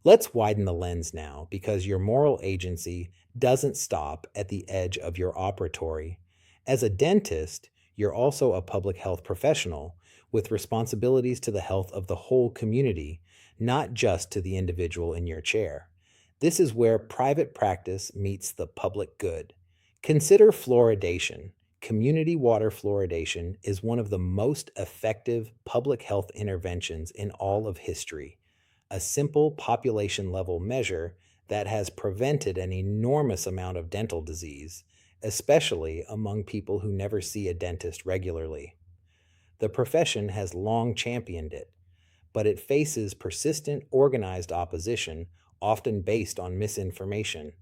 Let's widen the lens now because your moral agency doesn't stop at the edge of your operatory. As a dentist, you're also a public health professional with responsibilities to the health of the whole community, not just to the individual in your chair. This is where private practice meets the public good. Consider fluoridation. Community water fluoridation is one of the most effective public health interventions in all of history, a simple population level measure that has prevented an enormous amount of dental disease, especially among people who never see a dentist regularly. The profession has long championed it, but it faces persistent organized opposition, often based on misinformation.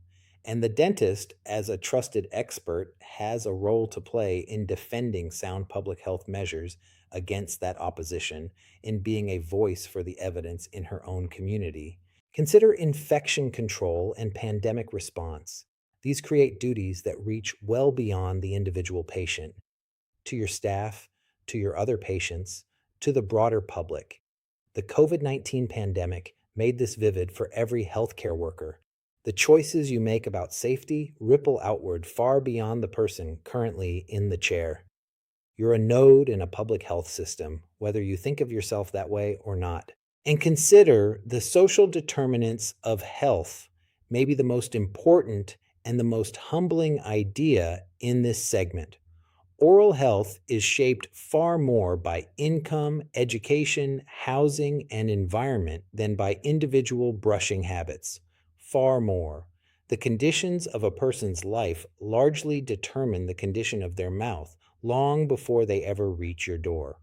And the dentist, as a trusted expert, has a role to play in defending sound public health measures against that opposition, in being a voice for the evidence in her own community. Consider infection control and pandemic response. These create duties that reach well beyond the individual patient, to your staff, to your other patients, to the broader public. The COVID-19 pandemic made this vivid for every healthcare worker. The choices you make about safety ripple outward far beyond the person currently in the chair. You're a node in a public health system, whether you think of yourself that way or not. And consider the social determinants of health, maybe the most important and the most humbling idea in this segment. Oral health is shaped far more by income, education, housing, and environment than by individual brushing habits. Far more. The conditions of a person's life largely determine the condition of their mouth long before they ever reach your door.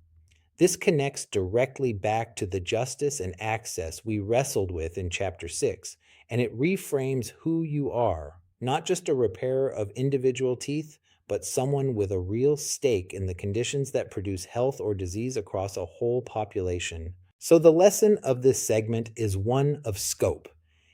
This connects directly back to the justice and access we wrestled with in Chapter 6, and it reframes who you are, not just a repairer of individual teeth, but someone with a real stake in the conditions that produce health or disease across a whole population. So the lesson of this segment is one of scope.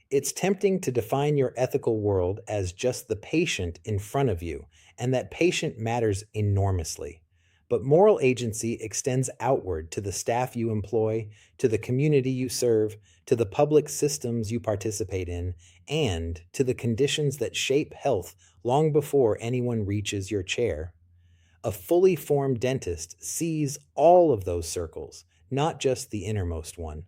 It's tempting to define your ethical world as just the patient in front of you, and that patient matters enormously. But moral agency extends outward to the staff you employ, to the community you serve, to the public systems you participate in, and to the conditions that shape health long before anyone reaches your chair. A fully formed dentist sees all of those circles, not just the innermost one.